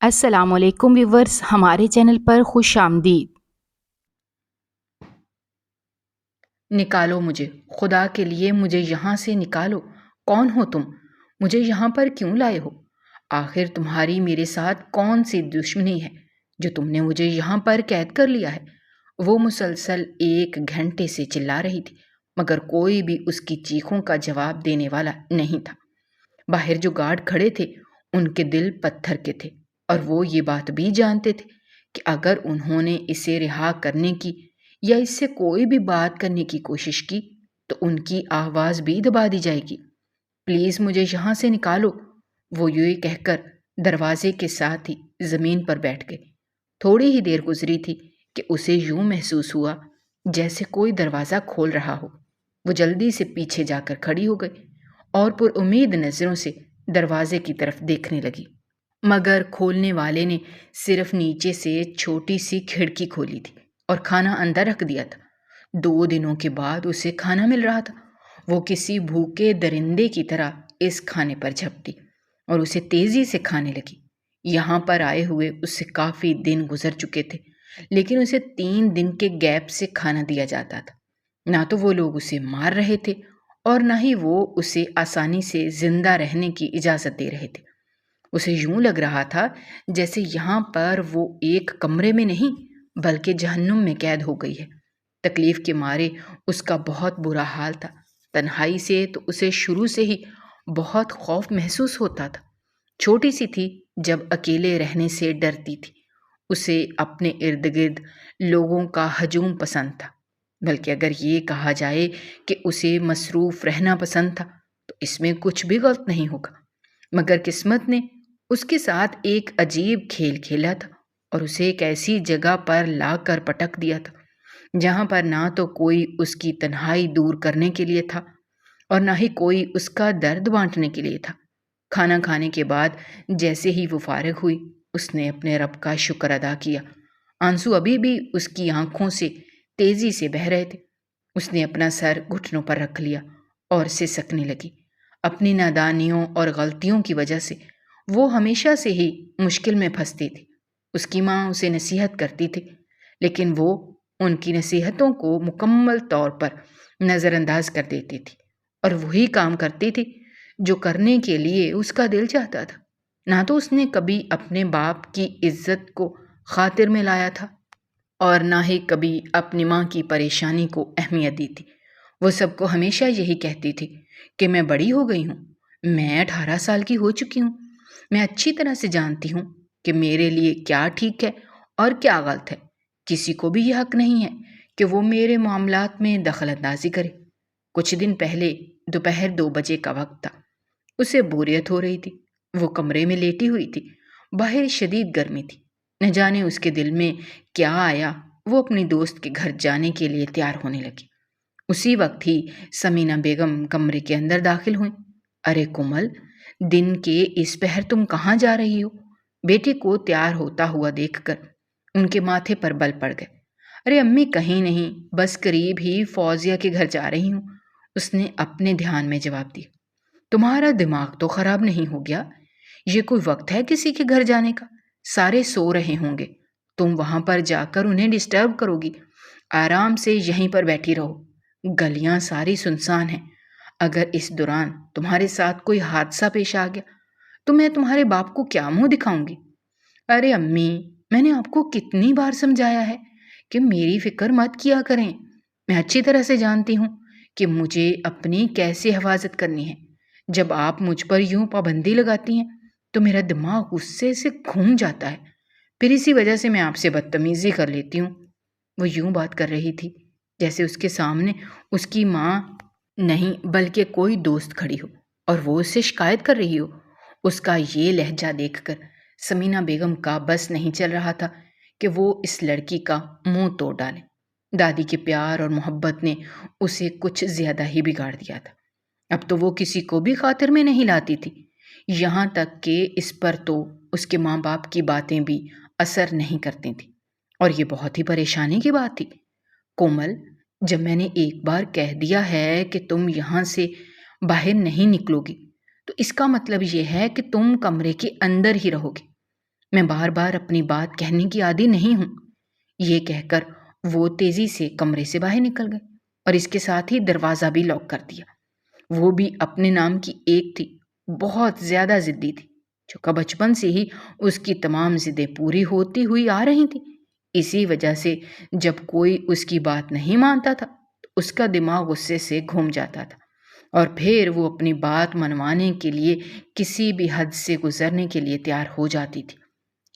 السلام علیکم ویورز، ہمارے چینل پر خوش آمدید۔ نکالو مجھے، خدا کے لیے مجھے یہاں سے نکالو۔ کون ہو تم؟ مجھے یہاں پر کیوں لائے ہو؟ آخر تمہاری میرے ساتھ کون سی دشمنی ہے جو تم نے مجھے یہاں پر قید کر لیا ہے؟ وہ مسلسل 1 گھنٹے سے چلا رہی تھی، مگر کوئی بھی اس کی چیخوں کا جواب دینے والا نہیں تھا۔ باہر جو گارڈ کھڑے تھے ان کے دل پتھر کے تھے، اور وہ یہ بات بھی جانتے تھے کہ اگر انہوں نے اسے رہا کرنے کی یا اس سے کوئی بھی بات کرنے کی کوشش کی تو ان کی آواز بھی دبا دی جائے گی۔ پلیز مجھے یہاں سے نکالو، وہ یوں کہہ کر دروازے کے ساتھ ہی زمین پر بیٹھ گئے۔ تھوڑی ہی دیر گزری تھی کہ اسے یوں محسوس ہوا جیسے کوئی دروازہ کھول رہا ہو۔ وہ جلدی سے پیچھے جا کر کھڑی ہو گئی اور پر امید نظروں سے دروازے کی طرف دیکھنے لگی، مگر کھولنے والے نے صرف نیچے سے چھوٹی سی کھڑکی کھولی تھی اور کھانا اندر رکھ دیا تھا۔ 2 دنوں کے بعد اسے کھانا مل رہا تھا۔ وہ کسی بھوکے درندے کی طرح اس کھانے پر جھپٹی اور اسے تیزی سے کھانے لگی۔ یہاں پر آئے ہوئے اس سے کافی دن گزر چکے تھے، لیکن اسے 3 دن کے گیپ سے کھانا دیا جاتا تھا۔ نہ تو وہ لوگ اسے مار رہے تھے اور نہ ہی وہ اسے آسانی سے زندہ رہنے کی اجازت دے رہے تھے۔ اسے یوں لگ رہا تھا جیسے یہاں پر وہ ایک کمرے میں نہیں بلکہ جہنم میں قید ہو گئی ہے۔ تکلیف کے مارے اس کا بہت برا حال تھا۔ تنہائی سے تو اسے شروع سے ہی بہت خوف محسوس ہوتا تھا۔ چھوٹی سی تھی جب اکیلے رہنے سے ڈرتی تھی۔ اسے اپنے ارد گرد لوگوں کا ہجوم پسند تھا، بلکہ اگر یہ کہا جائے کہ اسے مصروف رہنا پسند تھا تو اس میں کچھ بھی غلط نہیں ہوگا۔ مگر قسمت نے اس کے ساتھ ایک عجیب کھیل کھیلا تھا اور اسے ایک ایسی جگہ پر لا کر پٹک دیا تھا جہاں پر نہ تو کوئی اس کی تنہائی دور کرنے کے لیے تھا اور نہ ہی کوئی اس کا درد بانٹنے کے لیے تھا۔ کھانا کھانے کے بعد جیسے ہی وہ فارغ ہوئی اس نے اپنے رب کا شکر ادا کیا۔ آنسو ابھی بھی اس کی آنکھوں سے تیزی سے بہہ رہے تھے۔ اس نے اپنا سر گھٹنوں پر رکھ لیا اور سسکنے لگی۔ اپنی نادانیوں اور غلطیوں کی وجہ سے وہ ہمیشہ سے ہی مشکل میں پھنستی تھی۔ اس کی ماں اسے نصیحت کرتی تھی، لیکن وہ ان کی نصیحتوں کو مکمل طور پر نظر انداز کر دیتی تھی اور وہی کام کرتی تھی جو کرنے کے لیے اس کا دل چاہتا تھا۔ نہ تو اس نے کبھی اپنے باپ کی عزت کو خاطر میں لایا تھا اور نہ ہی کبھی اپنی ماں کی پریشانی کو اہمیت دی تھی۔ وہ سب کو ہمیشہ یہی کہتی تھی کہ میں بڑی ہو گئی ہوں، میں 18 سال کی ہو چکی ہوں، میں اچھی طرح سے جانتی ہوں کہ میرے لیے کیا ٹھیک ہے اور کیا غلط ہے۔ کسی کو بھی یہ حق نہیں ہے کہ وہ میرے معاملات میں دخل اندازی کرے۔ کچھ دن پہلے دوپہر 2 بجے کا وقت تھا۔ اسے بوریت ہو رہی تھی۔ وہ کمرے میں لیٹی ہوئی تھی۔ باہر شدید گرمی تھی۔ نہ جانے اس کے دل میں کیا آیا، وہ اپنی دوست کے گھر جانے کے لیے تیار ہونے لگی۔ اسی وقت ہی سمینہ بیگم کمرے کے اندر داخل ہوئیں۔ ارے کومل، دن کے اس پہر تم کہاں جا رہی ہو؟ بیٹی کو تیار ہوتا ہوا دیکھ کر ان کے ماتھے پر بل پڑ گئے۔ ارے امی کہیں نہیں، بس قریب ہی فوزیہ کے گھر جا رہی ہوں، اس نے اپنے دھیان میں جواب دیا۔ تمہارا دماغ تو خراب نہیں ہو گیا؟ یہ کوئی وقت ہے کسی کے گھر جانے کا؟ سارے سو رہے ہوں گے، تم وہاں پر جا کر انہیں ڈسٹرب کرو گی۔ آرام سے یہیں پر بیٹھی رہو، گلیاں ساری سنسان ہیں۔ اگر اس دوران تمہارے ساتھ کوئی حادثہ پیش آ گیا تو میں تمہارے باپ کو کیا منہ دکھاؤں گی؟ ارے امی، میں نے آپ کو کتنی بار سمجھایا ہے کہ میری فکر مت کیا کریں۔ میں اچھی طرح سے جانتی ہوں کہ مجھے اپنی کیسے حفاظت کرنی ہے۔ جب آپ مجھ پر یوں پابندی لگاتی ہیں تو میرا دماغ غصے سے گھوم جاتا ہے، پھر اسی وجہ سے میں آپ سے بدتمیزی کر لیتی ہوں۔ وہ یوں بات کر رہی تھی جیسے اس کے سامنے اس کی ماں نہیں بلکہ کوئی دوست کھڑی ہو اور وہ اس سے شکایت کر رہی ہو۔ اس کا یہ لہجہ دیکھ کر سمینہ بیگم کا بس نہیں چل رہا تھا کہ وہ اس لڑکی کا منہ توڑ ڈالے۔ دادی کے پیار اور محبت نے اسے کچھ زیادہ ہی بگاڑ دیا تھا۔ اب تو وہ کسی کو بھی خاطر میں نہیں لاتی تھی، یہاں تک کہ اس پر تو اس کے ماں باپ کی باتیں بھی اثر نہیں کرتی تھیں، اور یہ بہت ہی پریشانی کی بات تھی۔ کومل، جب میں نے ایک بار کہہ دیا ہے کہ تم یہاں سے باہر نہیں نکلو گی تو اس کا مطلب یہ ہے کہ تم کمرے کے اندر ہی رہو گی۔ میں بار بار اپنی بات کہنے کی عادی نہیں ہوں۔ یہ کہہ کر وہ تیزی سے کمرے سے باہر نکل گئے اور اس کے ساتھ ہی دروازہ بھی لاک کر دیا۔ وہ بھی اپنے نام کی ایک تھی، بہت زیادہ ضدی تھی، جو کہ بچپن سے ہی اس کی تمام ضدیں پوری ہوتی ہوئی آ رہی تھیں۔ اسی وجہ سے جب کوئی اس کی بات نہیں مانتا تھا تو اس کا دماغ غصے سے گھوم جاتا تھا اور پھر وہ اپنی بات منوانے کے لیے کسی بھی حد سے گزرنے کے لیے تیار ہو جاتی تھی۔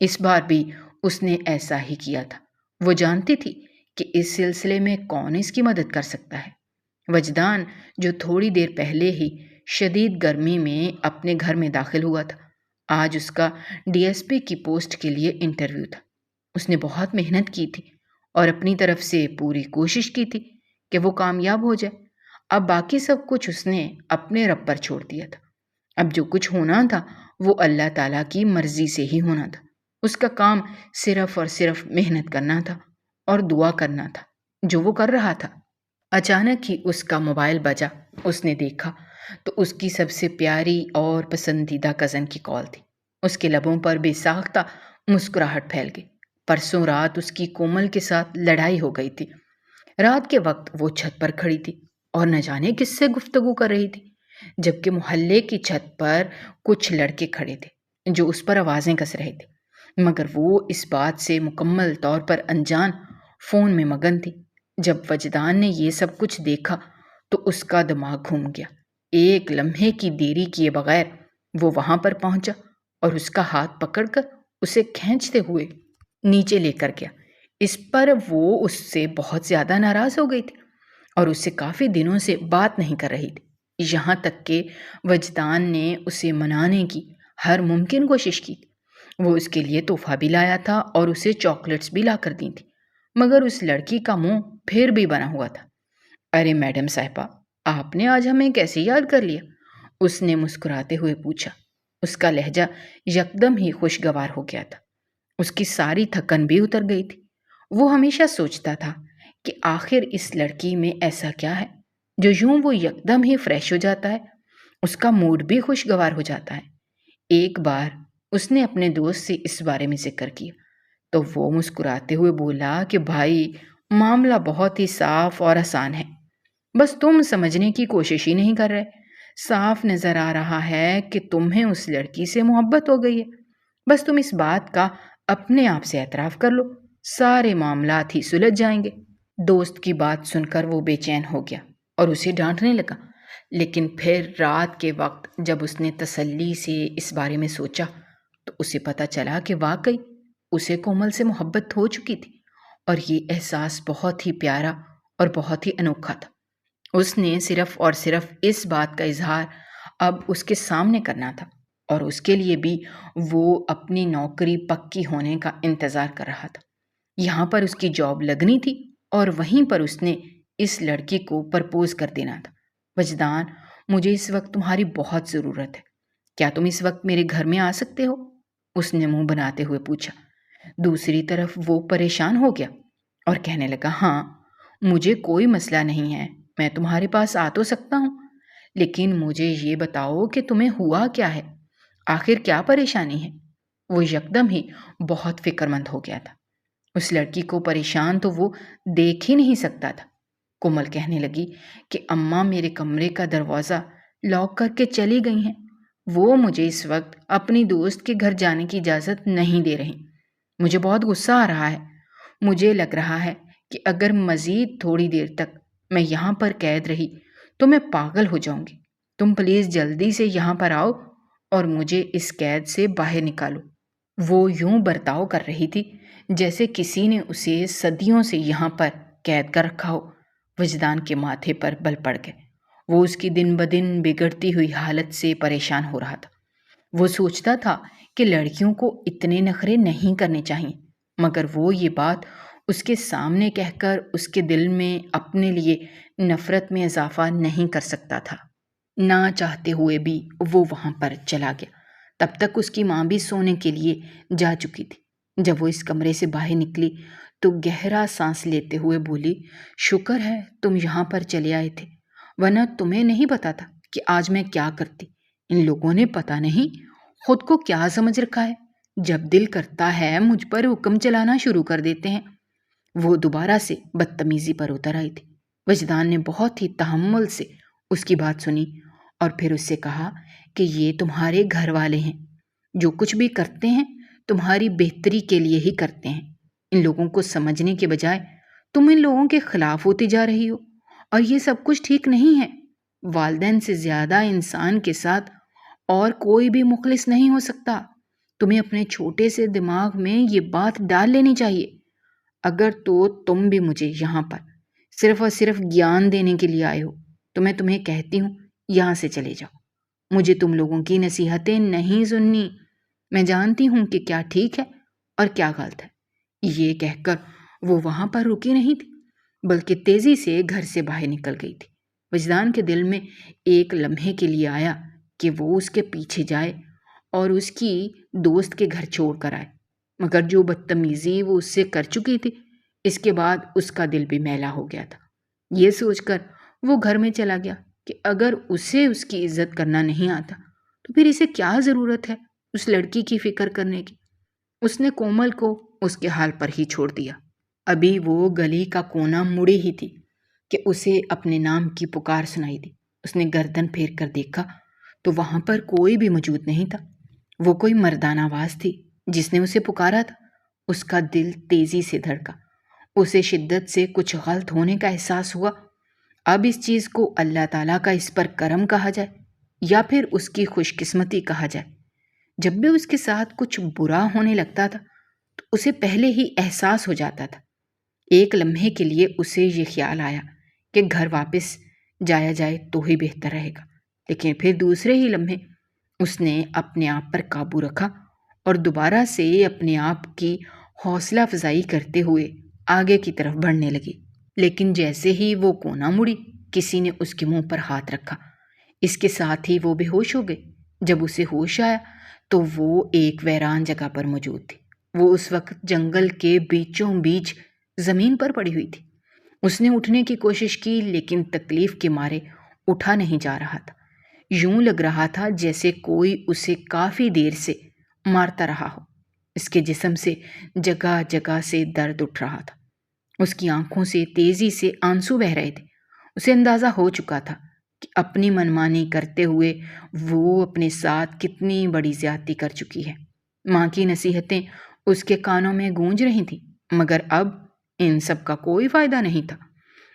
اس بار بھی اس نے ایسا ہی کیا تھا۔ وہ جانتی تھی کہ اس سلسلے میں کون اس کی مدد کر سکتا ہے۔ وجدان، جو تھوڑی دیر پہلے ہی شدید گرمی میں اپنے گھر میں داخل ہوا تھا، آج اس کا ڈی ایس پی کی پوسٹ کے لیے انٹرویو تھا۔ اس نے بہت محنت کی تھی اور اپنی طرف سے پوری کوشش کی تھی کہ وہ کامیاب ہو جائے۔ اب باقی سب کچھ اس نے اپنے رب پر چھوڑ دیا تھا۔ اب جو کچھ ہونا تھا وہ اللہ تعالیٰ کی مرضی سے ہی ہونا تھا۔ اس کا کام صرف اور صرف محنت کرنا تھا اور دعا کرنا تھا، جو وہ کر رہا تھا۔ اچانک ہی اس کا موبائل بجا۔ اس نے دیکھا تو اس کی سب سے پیاری اور پسندیدہ کزن کی کال تھی۔ اس کے لبوں پر بے ساختہ مسکراہٹ پھیل گئی۔ پرسوں رات اس کی کومل کے ساتھ لڑائی ہو گئی تھی۔ رات کے وقت وہ چھت پر کھڑی تھی اور نہ جانے کس سے گفتگو کر رہی تھی، جبکہ محلے کی چھت پر کچھ لڑکے کھڑے تھے جو اس پر آوازیں کس رہے تھے، مگر وہ اس بات سے مکمل طور پر انجان فون میں مگن تھی۔ جب وجدان نے یہ سب کچھ دیکھا تو اس کا دماغ گھوم گیا۔ ایک لمحے کی دیری کیے بغیر وہ وہاں پر پہنچا اور اس کا ہاتھ پکڑ کر اسے کھینچتے ہوئے نیچے لے کر گیا۔ اس پر وہ اس سے بہت زیادہ ناراض ہو گئی تھی اور اس سے کافی دنوں سے بات نہیں کر رہی تھی، یہاں تک کہ وجدان نے اسے منانے کی ہر ممکن کوشش کی تھی۔ وہ اس کے لیے تحفہ بھی لایا تھا اور اسے چاکلیٹس بھی لا کر دی تھی، مگر اس لڑکی کا منہ پھر بھی بنا ہوا تھا۔ ارے میڈم صاحبہ، آپ نے آج ہمیں کیسے یاد کر لیا؟ اس نے مسکراتے ہوئے پوچھا۔ اس کا لہجہ یکدم ہی خوشگوار ہو گیا تھا۔ اس کی ساری تھکن بھی اتر گئی تھی۔ وہ ہمیشہ سوچتا تھا کہ آخر اس لڑکی میں ایسا کیا ہے جو یوں وہ یکدم ہی فریش ہو جاتا ہے، اس کا موڈ بھی خوشگوار ہو جاتا ہے۔ ایک بار اس نے اپنے دوست سے اس بارے میں ذکر کیا تو وہ مسکراتے ہوئے بولا کہ بھائی، معاملہ بہت ہی صاف اور آسان ہے، بس تم سمجھنے کی کوشش ہی نہیں کر رہے۔ صاف نظر آ رہا ہے کہ تمہیں اس لڑکی سے محبت ہو گئی ہے، بس تم اس بات کا اپنے آپ سے اعتراف کر لو، سارے معاملات ہی سلجھ جائیں گے۔ دوست کی بات سن کر وہ بے چین ہو گیا اور اسے ڈانٹنے لگا، لیکن پھر رات کے وقت جب اس نے تسلی سے اس بارے میں سوچا تو اسے پتہ چلا کہ واقعی اسے کومل سے محبت ہو چکی تھی، اور یہ احساس بہت ہی پیارا اور بہت ہی انوکھا تھا۔ اس نے صرف اور صرف اس بات کا اظہار اب اس کے سامنے کرنا تھا، اور اس کے لیے بھی وہ اپنی نوکری پکی ہونے کا انتظار کر رہا تھا۔ یہاں پر اس کی جاب لگنی تھی اور وہیں پر اس نے اس لڑکی کو پرپوز کر دینا تھا۔ وجدان، مجھے اس وقت تمہاری بہت ضرورت ہے، کیا تم اس وقت میرے گھر میں آ سکتے ہو؟ اس نے منہ بناتے ہوئے پوچھا۔ دوسری طرف وہ پریشان ہو گیا اور کہنے لگا، ہاں، مجھے کوئی مسئلہ نہیں ہے، میں تمہارے پاس آ تو سکتا ہوں، لیکن مجھے یہ بتاؤ کہ تمہیں ہوا کیا ہے، آخر کیا پریشانی ہے؟ وہ یکدم ہی بہت فکر مند ہو گیا تھا۔ اس لڑکی کو پریشان تو وہ دیکھ ہی نہیں سکتا تھا۔ کومل کہنے لگی کہ اماں میرے کمرے کا دروازہ لاک کر کے چلی گئی ہیں، وہ مجھے اس وقت اپنی دوست کے گھر جانے کی اجازت نہیں دے رہی۔ مجھے بہت غصہ آ رہا ہے، مجھے لگ رہا ہے کہ اگر مزید تھوڑی دیر تک میں یہاں پر قید رہی تو میں پاگل ہو جاؤں گی۔ تم پلیز جلدی سے یہاں پر آؤ اور مجھے اس قید سے باہر نکالو۔ وہ یوں برتاؤ کر رہی تھی جیسے کسی نے اسے صدیوں سے یہاں پر قید کر رکھا ہو۔ وجدان کے ماتھے پر بل پڑ گئے۔ وہ اس کی دن بدن بگڑتی ہوئی حالت سے پریشان ہو رہا تھا۔ وہ سوچتا تھا کہ لڑکیوں کو اتنے نخرے نہیں کرنے چاہیے، مگر وہ یہ بات اس کے سامنے کہہ کر اس کے دل میں اپنے لیے نفرت میں اضافہ نہیں کر سکتا تھا۔ نہ چاہتے ہوئے بھی وہ وہاں پر چلا گیا۔ تب تک اس کی ماں بھی سونے کے لیے جا چکی تھی۔ جب وہ اس کمرے سے باہر نکلی تو گہرا سانس لیتے ہوئے بولی، شکر ہے تم یہاں پر چلے آئے تھے، ورنہ تمہیں نہیں پتا تھا کہ آج میں کیا کرتی۔ ان لوگوں نے پتہ نہیں خود کو کیا سمجھ رکھا ہے، جب دل کرتا ہے مجھ پر حکم چلانا شروع کر دیتے ہیں۔ وہ دوبارہ سے بدتمیزی پر اتر آئی تھی۔ وجدان نے بہت ہی تحمل سے اس کی بات سنی اور پھر اس سے کہا کہ یہ تمہارے گھر والے ہیں، جو کچھ بھی کرتے ہیں تمہاری بہتری کے لیے ہی کرتے ہیں۔ ان لوگوں کو سمجھنے کے بجائے تم ان لوگوں کے خلاف ہوتی جا رہی ہو، اور یہ سب کچھ ٹھیک نہیں ہے۔ والدین سے زیادہ انسان کے ساتھ اور کوئی بھی مخلص نہیں ہو سکتا۔ تمہیں اپنے چھوٹے سے دماغ میں یہ بات ڈال لینی چاہیے۔ اگر تو تم بھی مجھے یہاں پر صرف اور صرف گیان دینے کے لیے آئے ہو تو میں تمہیں کہتی ہوں یہاں سے چلے جاؤ۔ مجھے تم لوگوں کی نصیحتیں نہیں سننی۔ میں جانتی ہوں کہ کیا ٹھیک ہے اور کیا غلط ہے۔ یہ کہہ کر وہ وہاں پر رکی نہیں تھی بلکہ تیزی سے گھر سے باہر نکل گئی تھی۔ وجدان کے دل میں ایک لمحے کے لیے آیا کہ وہ اس کے پیچھے جائے اور اس کی دوست کے گھر چھوڑ کر آئے، مگر جو بدتمیزی وہ اس سے کر چکی تھی اس کے بعد اس کا دل بھی میلا ہو گیا تھا۔ یہ سوچ کر وہ گھر میں چلا گیا کہ اگر اسے اس کی عزت کرنا نہیں آتا تو پھر اسے کیا ضرورت ہے اس لڑکی کی فکر کرنے کی۔ اس نے کومل کو اس کے حال پر ہی چھوڑ دیا۔ ابھی وہ گلی کا کونا مڑی ہی تھی کہ اسے اپنے نام کی پکار سنائی دی۔ اس نے گردن پھیر کر دیکھا تو وہاں پر کوئی بھی موجود نہیں تھا۔ وہ کوئی مردانہ آواز تھی جس نے اسے پکارا تھا۔ اس کا دل تیزی سے دھڑکا۔ اسے شدت سے کچھ غلط ہونے کا احساس ہوا۔ اب اس چیز کو اللہ تعالیٰ کا اس پر کرم کہا جائے یا پھر اس کی خوش قسمتی کہا جائے۔ جب بھی اس کے ساتھ کچھ برا ہونے لگتا تھا تو اسے پہلے ہی احساس ہو جاتا تھا۔ ایک لمحے کے لیے اسے یہ خیال آیا کہ گھر واپس جایا جائے تو ہی بہتر رہے گا، لیکن پھر دوسرے ہی لمحے اس نے اپنے آپ پر قابو رکھا اور دوبارہ سے اپنے آپ کی حوصلہ افزائی کرتے ہوئے آگے کی طرف بڑھنے لگی۔ لیکن جیسے ہی وہ کونا مڑی کسی نے اس کے منہ پر ہاتھ رکھا۔ اس کے ساتھ ہی وہ بے ہوش ہو گئی۔ جب اسے ہوش آیا تو وہ ایک ویران جگہ پر موجود تھی۔ وہ اس وقت جنگل کے بیچوں بیچ زمین پر پڑی ہوئی تھی۔ اس نے اٹھنے کی کوشش کی لیکن تکلیف کے مارے اٹھا نہیں جا رہا تھا۔ یوں لگ رہا تھا جیسے کوئی اسے کافی دیر سے مارتا رہا ہو۔ اس کے جسم سے جگہ جگہ سے درد اٹھ رہا تھا۔ اس کی آنکھوں سے تیزی سے آنسو بہہ رہے تھے۔ اسے اندازہ ہو چکا تھا کہ اپنی منمانی کرتے ہوئے وہ اپنے ساتھ کتنی بڑی زیادتی کر چکی ہے۔ ماں کی نصیحتیں اس کے کانوں میں گونج رہی تھیں، مگر اب ان سب کا کوئی فائدہ نہیں تھا۔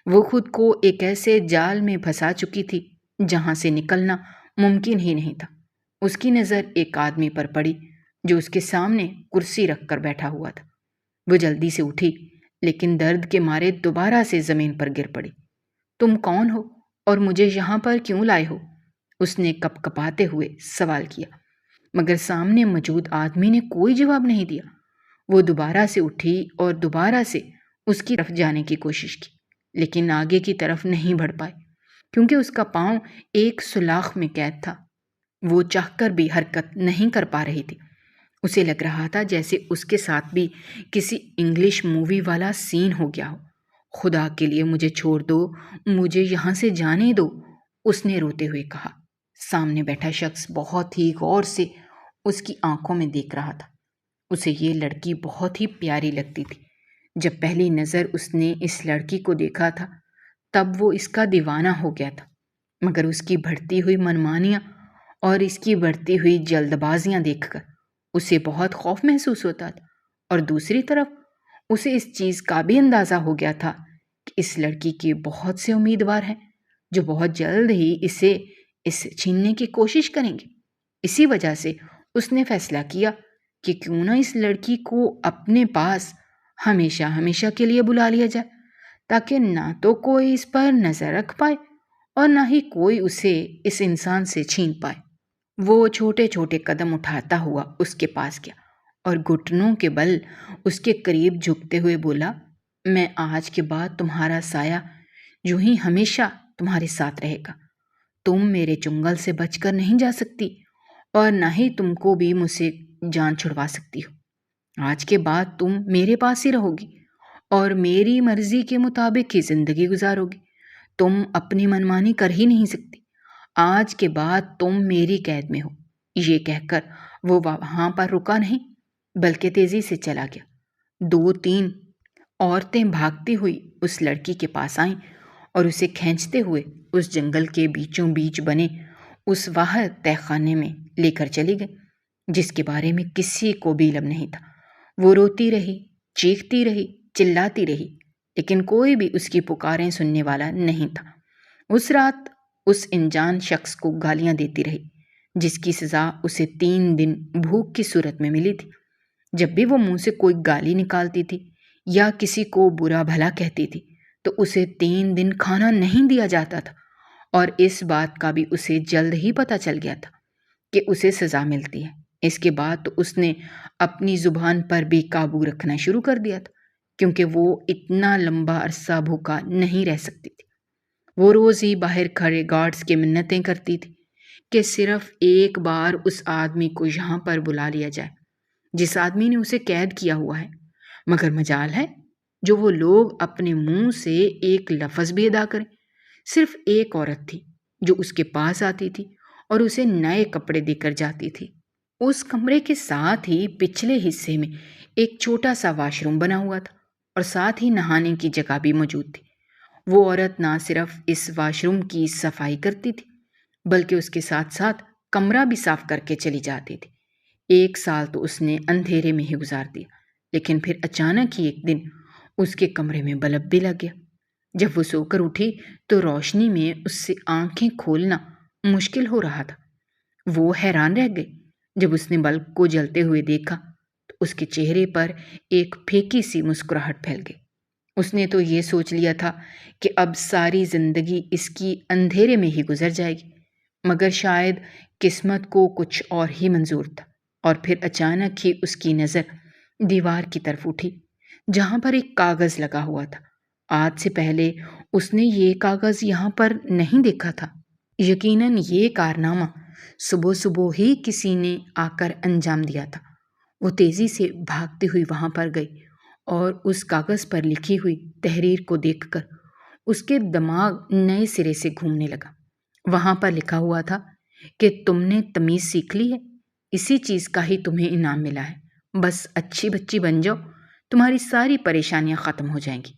وہ خود کو ایک ایسے جال میں پھنسا چکی تھی جہاں سے نکلنا ممکن ہی نہیں تھا۔ اس کی نظر ایک آدمی پر پڑی جو اس کے سامنے کرسی رکھ کر بیٹھا ہوا تھا۔ وہ جلدی سے اٹھی لیکن درد کے مارے دوبارہ سے زمین پر گر پڑی۔ تم کون ہو اور مجھے یہاں پر کیوں لائے ہو؟ اس نے کپ کپاتے ہوئے سوال کیا، مگر سامنے موجود آدمی نے کوئی جواب نہیں دیا۔ وہ دوبارہ سے اٹھی اور دوبارہ سے اس کی طرف جانے کی کوشش کی، لیکن آگے کی طرف نہیں بڑھ پائی کیونکہ اس کا پاؤں ایک سولاخ میں قید تھا۔ وہ چاہ کر بھی حرکت نہیں کر پا رہی تھی۔ اسے لگ رہا تھا جیسے اس کے ساتھ بھی کسی انگلش مووی والا سین ہو گیا ہو۔ خدا کے لیے مجھے چھوڑ دو، مجھے یہاں سے جانے دو، اس نے روتے ہوئے کہا۔ سامنے بیٹھا شخص بہت ہی غور سے اس کی آنکھوں میں دیکھ رہا تھا۔ اسے یہ لڑکی بہت ہی پیاری لگتی تھی۔ جب پہلی نظر اس نے اس لڑکی کو دیکھا تھا تب وہ اس کا دیوانہ ہو گیا تھا، مگر اس کی بڑھتی ہوئی منمانیاں اور اس کی بڑھتی ہوئی جلد بازیاں دیکھ کر اسے بہت خوف محسوس ہوتا تھا، اور دوسری طرف اسے اس چیز کا بھی اندازہ ہو گیا تھا کہ اس لڑکی کے بہت سے امیدوار ہیں جو بہت جلد ہی اسے چھیننے کی کوشش کریں گے۔ اسی وجہ سے اس نے فیصلہ کیا کہ کیوں نہ اس لڑکی کو اپنے پاس ہمیشہ ہمیشہ کے لیے بلا لیا جائے، تاکہ نہ تو کوئی اس پر نظر رکھ پائے اور نہ ہی کوئی اسے اس انسان سے چھین پائے۔ وہ چھوٹے چھوٹے قدم اٹھاتا ہوا اس کے پاس گیا اور گھٹنوں کے بل اس کے قریب جھکتے ہوئے بولا، میں آج کے بعد تمہارا سایہ یوں ہی ہمیشہ تمہارے ساتھ رہے گا۔ تم میرے چنگل سے بچ کر نہیں جا سکتی اور نہ ہی تم کو بھی مجھ سے جان چھڑوا سکتی ہو۔ آج کے بعد تم میرے پاس ہی رہو گی اور میری مرضی کے مطابق ہی زندگی گزارو گی۔ تم اپنی منمانی کر ہی نہیں سکتی۔ آج کے بعد تم میری قید میں ہو۔ یہ کہہ کر وہ وہاں پر رکا نہیں بلکہ تیزی سے چلا گیا۔ 2-3 عورتیں بھاگتی ہوئی اس لڑکی کے پاس آئیں اور اسے کھینچتے ہوئے اس جنگل کے بیچوں بیچ بنے اس واحد تہ خانے میں لے کر چلی گئی جس کے بارے میں کسی کو بھی علم نہیں تھا۔ وہ روتی رہی، چیختی رہی، چلاتی رہی، لیکن کوئی بھی اس کی پکاریں سننے والا نہیں تھا۔ اس رات اس انجان شخص کو گالیاں دیتی رہی جس کی سزا اسے 3 دن بھوک کی صورت میں ملی تھی۔ جب بھی وہ منہ سے کوئی گالی نکالتی تھی یا کسی کو برا بھلا کہتی تھی تو اسے 3 دن کھانا نہیں دیا جاتا تھا، اور اس بات کا بھی اسے جلد ہی پتہ چل گیا تھا کہ اسے سزا ملتی ہے۔ اس کے بعد تو اس نے اپنی زبان پر بھی قابو رکھنا شروع کر دیا تھا، کیونکہ وہ اتنا لمبا عرصہ بھوکا نہیں رہ سکتی تھی۔ وہ روز ہی باہر کھڑے گارڈز کی منتیں کرتی تھی کہ صرف ایک بار اس آدمی کو یہاں پر بلا لیا جائے جس آدمی نے اسے قید کیا ہوا ہے، مگر مجال ہے جو وہ لوگ اپنے منہ سے ایک لفظ بھی ادا کریں۔ صرف ایک عورت تھی جو اس کے پاس آتی تھی اور اسے نئے کپڑے دے کر جاتی تھی۔ اس کمرے کے ساتھ ہی پچھلے حصے میں ایک چھوٹا سا واش روم بنا ہوا تھا اور ساتھ ہی نہانے کی جگہ بھی موجود تھی۔ وہ عورت نہ صرف اس واش روم کی صفائی کرتی تھی بلکہ اس کے ساتھ ساتھ کمرہ بھی صاف کر کے چلی جاتی تھی۔ 1 سال تو اس نے اندھیرے میں ہی گزار دیا، لیکن پھر اچانک ہی ایک دن اس کے کمرے میں بلب بھی لگ گیا۔ جب وہ سو کر اٹھی تو روشنی میں اس سے آنکھیں کھولنا مشکل ہو رہا تھا۔ وہ حیران رہ گئی جب اس نے بلب کو جلتے ہوئے دیکھا تو اس کے چہرے پر ایک پھیکی سی مسکراہٹ پھیل گئی۔ اس نے تو یہ سوچ لیا تھا کہ اب ساری زندگی اس کی اندھیرے میں ہی گزر جائے گی، مگر شاید قسمت کو کچھ اور ہی منظور تھا۔ اور پھر اچانک ہی اس کی نظر دیوار کی طرف اٹھی جہاں پر ایک کاغذ لگا ہوا تھا۔ آج سے پہلے اس نے یہ کاغذ یہاں پر نہیں دیکھا تھا۔ یقیناً یہ کارنامہ صبح صبح ہی کسی نے آ کر انجام دیا تھا۔ وہ تیزی سے بھاگتی ہوئی وہاں پر گئی اور اس کاغذ پر لکھی ہوئی تحریر کو دیکھ کر اس کے دماغ نئے سرے سے گھومنے لگا۔ وہاں پر لکھا ہوا تھا کہ تم نے تمیز سیکھ لی ہے، اسی چیز کا ہی تمہیں انعام ملا ہے، بس اچھی بچی بن جاؤ، تمہاری ساری پریشانیاں ختم ہو جائیں گی۔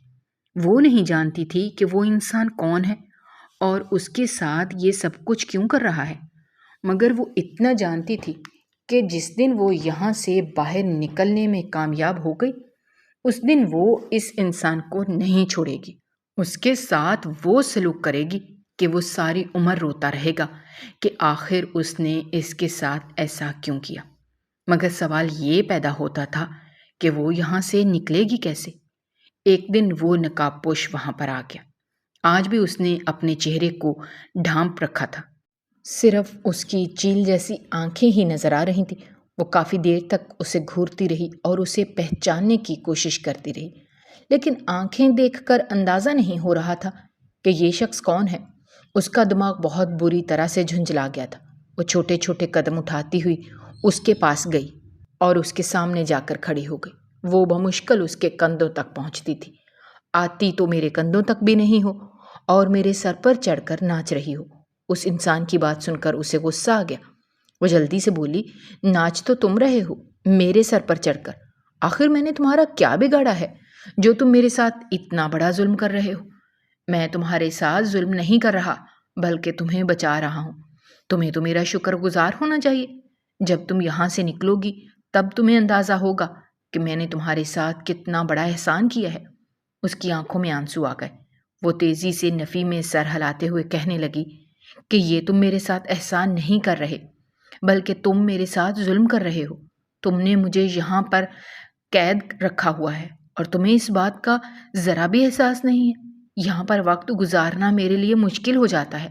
وہ نہیں جانتی تھی کہ وہ انسان کون ہے اور اس کے ساتھ یہ سب کچھ کیوں کر رہا ہے، مگر وہ اتنا جانتی تھی کہ جس دن وہ یہاں سے باہر نکلنے میں کامیاب ہو گئی اس دن وہ اس انسان کو نہیں چھوڑے گی۔ اس کے ساتھ وہ سلوک کرے گی کہ وہ ساری عمر روتا رہے گا کہ آخر اس نے اس کے ساتھ ایسا کیوں کیا۔ مگر سوال یہ پیدا ہوتا تھا کہ وہ یہاں سے نکلے گی کیسے؟ ایک دن وہ نقاب پوش وہاں پر آ گیا۔ آج بھی اس نے اپنے چہرے کو ڈھانپ رکھا تھا، صرف اس کی چیل جیسی آنکھیں ہی نظر آ رہی تھیں۔ وہ کافی دیر تک اسے گھورتی رہی اور اسے پہچاننے کی کوشش کرتی رہی، لیکن آنکھیں دیکھ کر اندازہ نہیں ہو رہا تھا کہ یہ شخص کون ہے۔ اس کا دماغ بہت بری طرح سے جھنجھلا گیا تھا۔ وہ چھوٹے چھوٹے قدم اٹھاتی ہوئی اس کے پاس گئی اور اس کے سامنے جا کر کھڑی ہو گئی۔ وہ بمشکل اس کے کندھوں تک پہنچتی تھی۔ آتی تو میرے کندھوں تک بھی نہیں ہو اور میرے سر پر چڑھ کر ناچ رہی ہو۔ اس انسان کی بات سن کر اسے غصہ آ گیا۔ وہ جلدی سے بولی، ناچ تو تم رہے ہو میرے سر پر چڑھ کر، آخر میں نے تمہارا کیا بگاڑا ہے جو تم میرے ساتھ اتنا بڑا ظلم کر رہے ہو؟ میں تمہارے ساتھ ظلم نہیں کر رہا بلکہ تمہیں بچا رہا ہوں۔ تمہیں تو میرا شکر گزار ہونا چاہیے۔ جب تم یہاں سے نکلو گی تب تمہیں اندازہ ہوگا کہ میں نے تمہارے ساتھ کتنا بڑا احسان کیا ہے۔ اس کی آنکھوں میں آنسو آ گئے۔ وہ تیزی سے نفی میں سر ہلاتے ہوئے کہنے لگی کہ یہ تم میرے ساتھ احسان نہیں کر رہے بلکہ تم میرے ساتھ ظلم کر رہے ہو۔ تم نے مجھے یہاں پر قید رکھا ہوا ہے اور تمہیں اس بات کا ذرا بھی احساس نہیں ہے۔ یہاں پر وقت گزارنا میرے لیے مشکل ہو جاتا ہے۔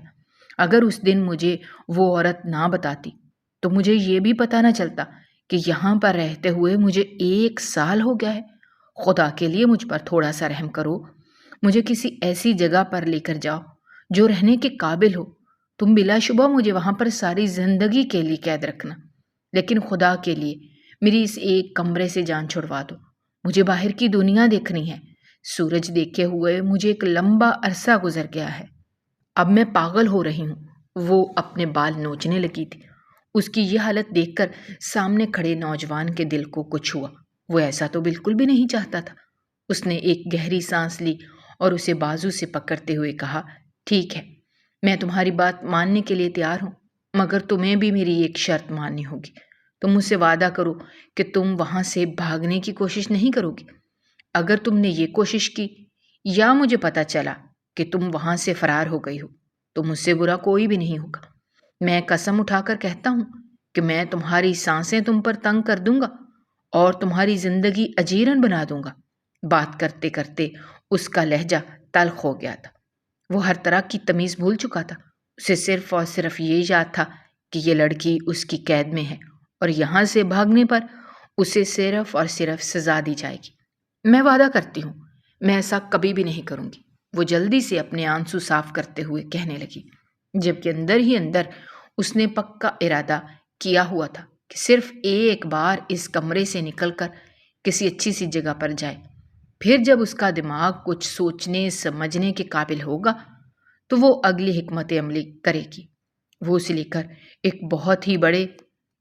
اگر اس دن مجھے وہ عورت نہ بتاتی تو مجھے یہ بھی پتہ نہ چلتا کہ یہاں پر رہتے ہوئے مجھے 1 سال ہو گیا ہے۔ خدا کے لیے مجھ پر تھوڑا سا رحم کرو، مجھے کسی ایسی جگہ پر لے کر جاؤ جو رہنے کے قابل ہو۔ تم بلا شبہ مجھے وہاں پر ساری زندگی کے لیے قید رکھنا، لیکن خدا کے لیے میری اس ایک کمرے سے جان چھڑوا دو۔ مجھے باہر کی دنیا دیکھنی ہے۔ سورج دیکھے ہوئے مجھے ایک لمبا عرصہ گزر گیا ہے۔ اب میں پاگل ہو رہی ہوں۔ وہ اپنے بال نوچنے لگی تھی۔ اس کی یہ حالت دیکھ کر سامنے کھڑے نوجوان کے دل کو کچھ ہوا۔ وہ ایسا تو بالکل بھی نہیں چاہتا تھا۔ اس نے ایک گہری سانس لی اور اسے بازو سے پکڑتے ہوئے کہا، ٹھیک ہے، میں تمہاری بات ماننے کے لیے تیار ہوں، مگر تمہیں بھی میری ایک شرط ماننی ہوگی۔ تم مجھ سے وعدہ کرو کہ تم وہاں سے بھاگنے کی کوشش نہیں کرو گی۔ اگر تم نے یہ کوشش کی یا مجھے پتہ چلا کہ تم وہاں سے فرار ہو گئی ہو تو مجھ سے برا کوئی بھی نہیں ہوگا۔ میں قسم اٹھا کر کہتا ہوں کہ میں تمہاری سانسیں تم پر تنگ کر دوں گا اور تمہاری زندگی اجیرن بنا دوں گا۔ بات کرتے کرتے اس کا لہجہ تلخ ہو گیا تھا۔ وہ ہر طرح کی تمیز بھول چکا تھا۔ اسے صرف اور صرف یہ یاد تھا کہ یہ لڑکی اس کی قید میں ہے اور یہاں سے بھاگنے پر اسے صرف اور صرف سزا دی جائے گی۔ میں وعدہ کرتی ہوں میں ایسا کبھی بھی نہیں کروں گی، وہ جلدی سے اپنے آنسو صاف کرتے ہوئے کہنے لگی، جبکہ اندر ہی اندر اس نے پکا ارادہ کیا ہوا تھا کہ صرف ایک بار اس کمرے سے نکل کر کسی اچھی سی جگہ پر جائے، پھر جب اس کا دماغ کچھ سوچنے سمجھنے کے قابل ہوگا تو وہ اگلی حکمت عملی کرے گی۔ وہ اسے لے کر ایک بہت ہی بڑے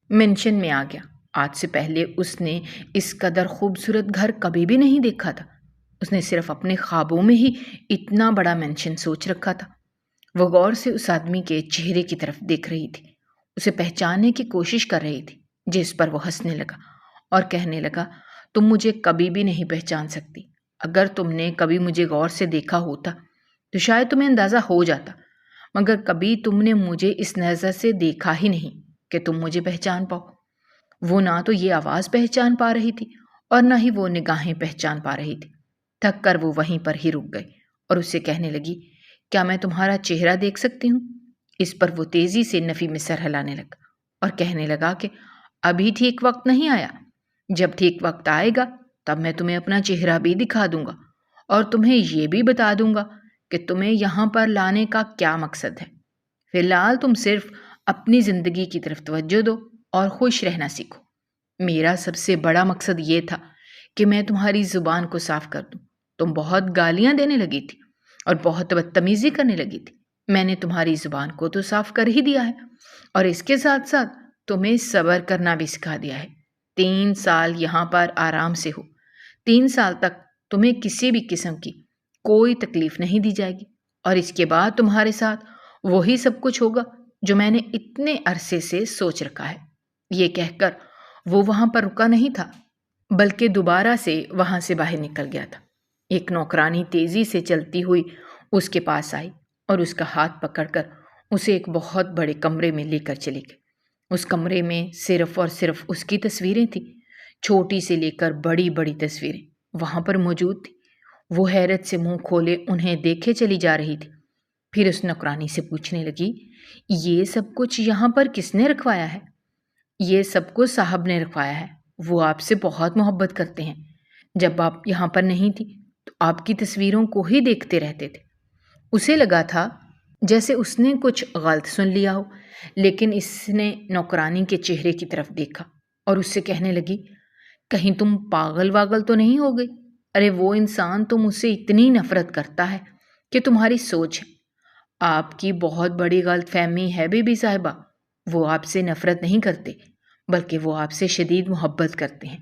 مینشن میں آ گیا۔ آج سے پہلے اس نے اس قدر خوبصورت گھر کبھی بھی نہیں دیکھا تھا۔ اس نے صرف اپنے خوابوں میں ہی اتنا بڑا مینشن سوچ رکھا تھا۔ وہ غور سے اس آدمی کے چہرے کی طرف دیکھ رہی تھی، اسے پہچاننے کی کوشش کر رہی تھی، جس پر وہ ہنسنے لگا اور کہنے لگا، تم مجھے کبھی بھی نہیں پہچان سکتی۔ اگر تم نے کبھی مجھے غور سے دیکھا ہوتا تو شاید تمہیں اندازہ ہو جاتا، مگر کبھی تم نے مجھے اس نظر سے دیکھا ہی نہیں کہ تم مجھے پہچان پاؤ۔ وہ نہ تو یہ آواز پہچان پا رہی تھی اور نہ ہی وہ نگاہیں پہچان پا رہی تھی۔ تھک کر وہ وہیں پر ہی رک گئی اور اسے کہنے لگی، کیا میں تمہارا چہرہ دیکھ سکتی ہوں؟ اس پر وہ تیزی سے نفی میں سر ہلانے لگا اور کہنے لگا کہ ابھی ٹھیک وقت نہیں آیا، جب ٹھیک وقت آئے گا تب میں تمہیں اپنا چہرہ بھی دکھا دوں گا اور تمہیں یہ بھی بتا دوں گا کہ تمہیں یہاں پر لانے کا کیا مقصد ہے۔ فی الحال تم صرف اپنی زندگی کی طرف توجہ دو اور خوش رہنا سیکھو۔ میرا سب سے بڑا مقصد یہ تھا کہ میں تمہاری زبان کو صاف کر دوں۔ تم بہت گالیاں دینے لگی تھی اور بہت بدتمیزی کرنے لگی تھی، میں نے تمہاری زبان کو تو صاف کر ہی دیا ہے اور اس کے ساتھ ساتھ تمہیں صبر کرنا بھی سکھا دیا ہے۔ 3 سال یہاں پر آرام سے ہو، 3 سال تک تمہیں کسی بھی قسم کی کوئی تکلیف نہیں دی جائے گی اور اس کے بعد تمہارے ساتھ وہی سب کچھ ہوگا جو میں نے اتنے عرصے سے سوچ رکھا ہے۔ یہ کہہ کر وہ وہاں پر رکا نہیں تھا بلکہ دوبارہ سے وہاں سے باہر نکل گیا تھا۔ ایک نوکرانی تیزی سے چلتی ہوئی اس کے پاس آئی اور اس کا ہاتھ پکڑ کر اسے ایک بہت بڑے کمرے میں لے کر چلی گئی۔ اس کمرے میں صرف اور صرف اس کی تصویریں تھیں، چھوٹی سے لے کر بڑی بڑی تصویریں وہاں پر موجود تھیں۔ وہ حیرت سے منہ کھولے انہیں دیکھے چلی جا رہی تھی۔ پھر اس نوکرانی سے پوچھنے لگی، یہ سب کچھ یہاں پر کس نے رکھوایا ہے؟ یہ سب کچھ صاحب نے رکھوایا ہے، وہ آپ سے بہت محبت کرتے ہیں۔ جب آپ یہاں پر نہیں تھی تو آپ کی تصویروں کو ہی دیکھتے رہتے تھے۔ اسے لگا تھا جیسے اس نے کچھ غلط سن لیا ہو، لیکن اس نے نوکرانی کے چہرے کی طرف دیکھا اور اس سے کہنے لگی، کہیں تم پاگل واگل تو نہیں ہو گئی؟ ارے وہ انسان تو مجھ سے اتنی نفرت کرتا ہے کہ تمہاری سوچ ہے۔ آپ کی بہت بڑی غلط فہمی ہے بی بی صاحبہ، وہ آپ سے نفرت نہیں کرتے بلکہ وہ آپ سے شدید محبت کرتے ہیں،